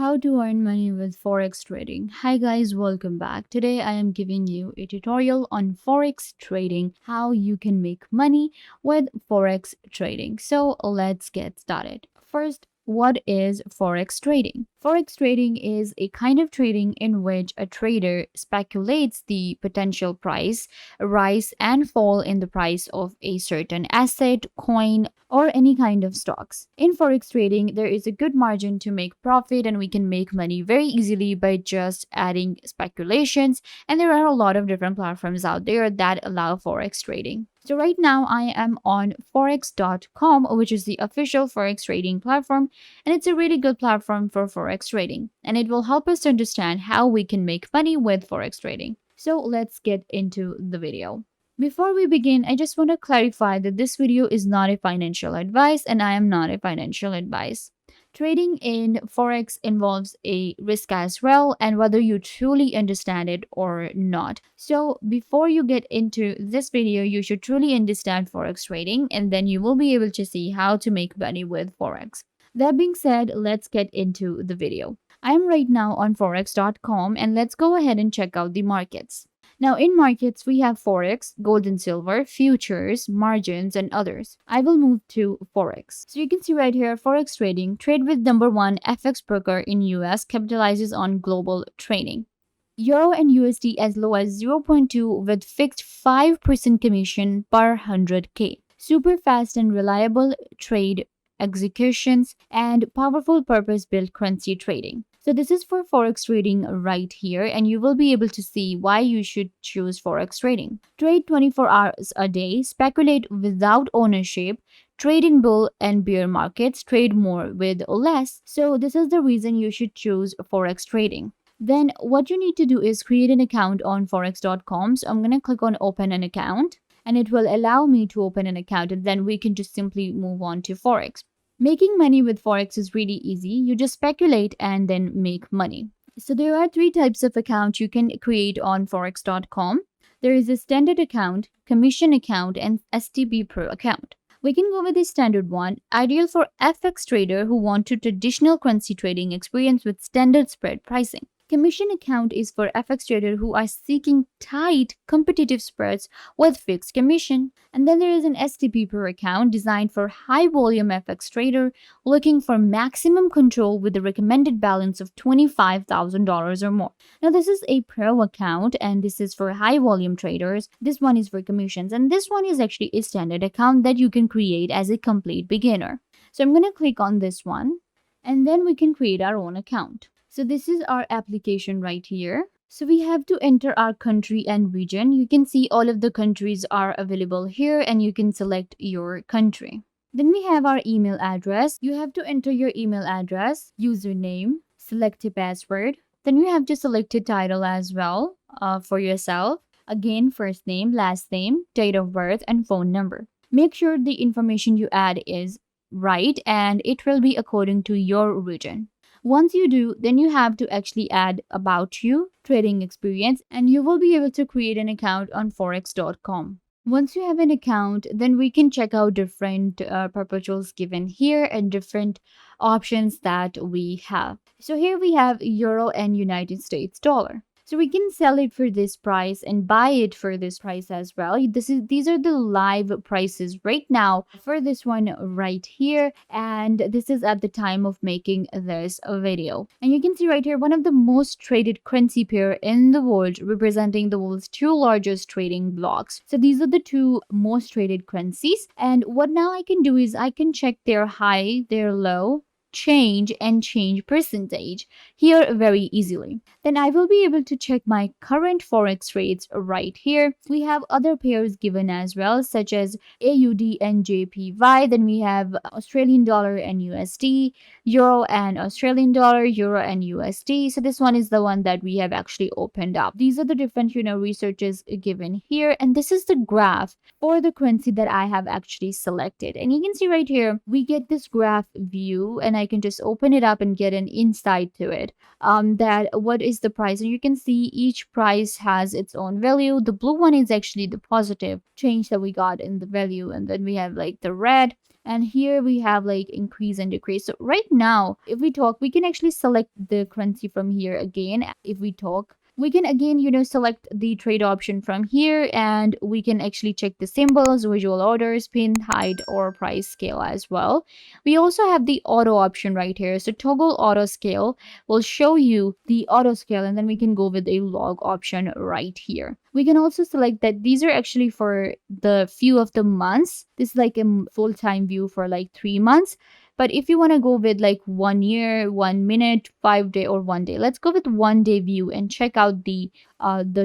How to earn money with Forex trading. Hi guys, welcome back. Today I am giving you a tutorial on Forex trading, how you can make money with Forex trading. So let's get started. First, what is Forex trading? Forex trading is a kind of trading in which a trader speculates the potential price, rise and fall in the price of a certain asset, coin, or any kind of stocks. In forex trading, there is a good margin to make profit and we can make money very easily by just adding speculations. And there are a lot of different platforms out there that allow forex trading. So right now I am on forex.com, which is the official forex trading platform, and it's a really good platform for forex trading, and it will help us to understand how we can make money with forex trading. So let's get into the video. Before we begin, I just want to clarify that this video is not a financial advice and I am not a financial advice. Trading in Forex involves a risk as well, and whether you truly understand it or not. So, before you get into this video, you should truly understand Forex trading, and then you will be able to see how to make money with Forex. That being said, let's get into the video. I am right now on forex.com, and let's go ahead and check out the markets. Now, in markets, we have Forex, gold and silver, futures, margins, and others. I will move to Forex. So you can see right here, Forex trading, trade with number one FX broker in US, capitalizes on global trading. Euro and USD as low as zero point 0.2 with fixed 5% commission per 100K. Super fast and reliable trade executions and powerful purpose-built currency trading. So this is for forex trading right here, and you will be able to see why you should choose forex trading. Trade 24 hours a day, speculate without ownership, trade in bull and bear markets, trade more with less. So this is the reason you should choose forex trading. Then what you need to do is create an account on forex.com. So I'm going to click on open an account, and it will allow me to open an account, and then we can just simply move on to forex. Making money with Forex is really easy. You just speculate and then make money. So there are three types of accounts you can create on forex.com. There is a standard account, commission account, and STP Pro account. We can go with the standard one, ideal for FX trader who want to traditional currency trading experience with standard spread pricing. Commission account is for FX traders who are seeking tight, competitive spreads with fixed commission. And then there is an STP Pro account designed for high volume FX trader looking for maximum control with a recommended balance of $25,000 or more. Now this is a Pro account and this is for high volume traders. This one is for commissions, and this one is actually a standard account that you can create as a complete beginner. So I'm going to click on this one, and then we can create our own account. So this is our application right here. So we have to enter our country and region. You can see all of the countries are available here, and you can select your country. Then we have our email address. You have to enter your email address, username, select a password. Then you have to select a title as well for yourself. Again, first name, last name, date of birth, and phone number. Make sure the information you add is right and it will be according to your region. Once you do, then you have to actually add about you, trading experience, and you will be able to create an account on forex.com. Once you have an account, then we can check out different perpetuals given here and different options that we have. So here we have Euro and United States dollar. So we can sell it for this price and buy it for this price as well. These are the live prices right now for this one right here. And this is at the time of making this video. And you can see right here, one of the most traded currency pair in the world, representing the world's two largest trading blocks. So these are the two most traded currencies. And what now I can do is I can check their high, their low, change and change percentage here very easily. Then I will be able to check my current forex rates right here. We have other pairs given as well, such as AUD and JPY. Then we have Australian dollar and USD, euro and Australian dollar, euro and USD. So this one is the one that we have actually opened up. These are the different researches given here, and this is the graph for the currency that I have actually selected. And you can see right here we get this graph view, and I can just open it up and get an insight to it. That what is the price, and you can see each price has its own value. The blue one is actually the positive change that we got in the value, and then we have like the red, and here we have like increase and decrease. So right now, if we talk, we can actually select the currency from here again. If we talk, we can again, select the trade option from here, and we can actually check the symbols, visual orders, pin, hide, or price scale as well. We also have the auto option right here. So toggle auto scale will show you the auto scale, and then we can go with a log option right here. We can also select that these are actually for the few of the months. This is like a full-time view for like 3 months. But if you want to go with like 1 year, 1 minute, 5 day, or 1 day, let's go with 1 day view and check out the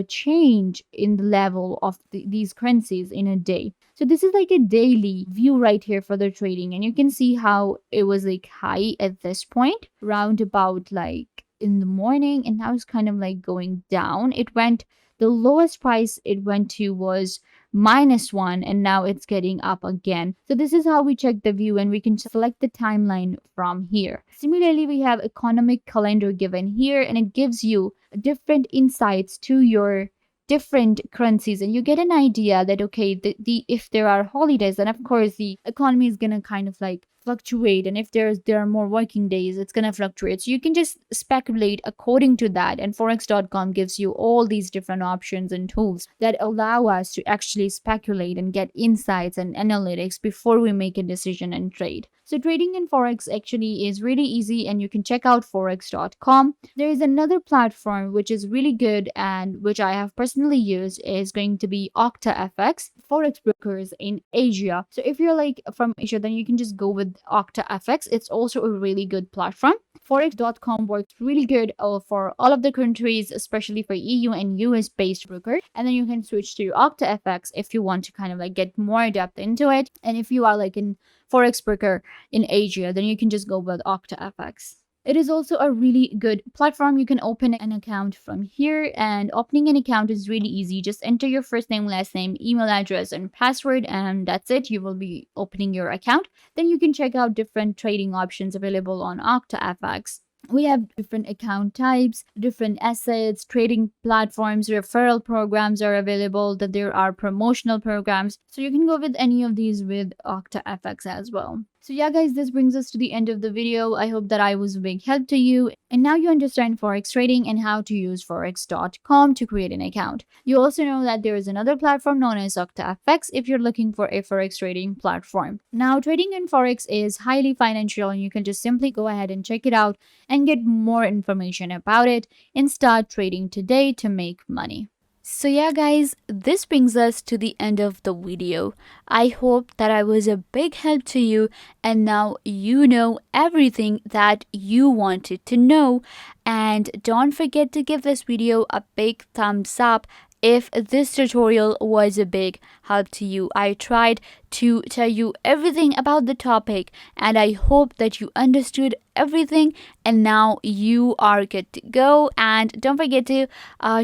change in the level of these currencies in a day. So this is like a daily view right here for the trading, and you can see how it was like high at this point, round about like in the morning, and now it's kind of like going down. It went, the lowest price it went to was -1, and now it's getting up again. So this is how we check the view, and we can select the timeline from here. Similarly, we have economic calendar given here, and it gives you different insights to your different currencies, and you get an idea that okay, the if there are holidays, then of course the economy is gonna kind of like fluctuate, and if there are more working days, it's gonna fluctuate. So you can just speculate according to that, and forex.com gives you all these different options and tools that allow us to actually speculate and get insights and analytics before we make a decision and trade. So trading in forex actually is really easy, and you can check out forex.com. There is another platform which is really good and which I have personally used, is going to be OctaFX, forex brokers in Asia. So if you're like from Asia, then you can just go with OctaFX. It's also a really good platform. Forex.com works really good for all of the countries, especially for EU and US based brokers. And then you can switch to OctaFX if you want to kind of like get more depth into it. And if you are like in forex broker in Asia, then you can just go with OctaFX. It is also a really good platform. You can open an account from here, and opening an account is really easy. Just enter your first name, last name, email address, and password, and that's it. You will be opening your account. Then you can check out different trading options available on OctaFX. We have different account types, different assets, trading platforms, referral programs are available, that there are promotional programs. So you can go with any of these with OctaFX as well. So yeah guys, this brings us to the end of the video. I hope that I was a big help to you, and now you understand forex trading and how to use forex.com to create an account. You also know that there is another platform known as OctaFX if you're looking for a forex trading platform. Now trading in forex is highly financial, and you can just simply go ahead and check it out and get more information about it and start trading today to make money. So yeah guys, this brings us to the end of the video. I hope that I was a big help to you, and now you know everything that you wanted to know. And don't forget to give this video a big thumbs up if this tutorial was a big help to you. I tried to tell you everything about the topic, and I hope that you understood everything, and now you are good to go. And don't forget to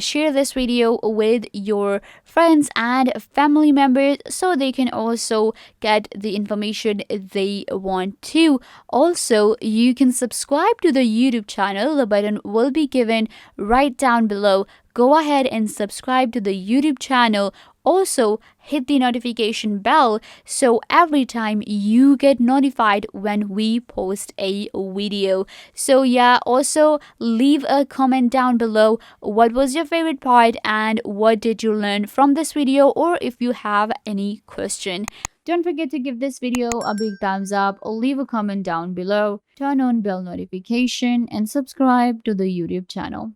share this video with your friends and family members so they can also get the information they want to. Also, you can subscribe to the YouTube channel. The button will be given right down below. Go ahead and subscribe to the YouTube channel. Also, hit the notification bell so every time you get notified when we post a video. So yeah, also leave a comment down below. What was your favorite part and what did you learn from this video, or if you have any question. Don't forget to give this video a big thumbs up, or leave a comment down below, turn on bell notification, and subscribe to the YouTube channel.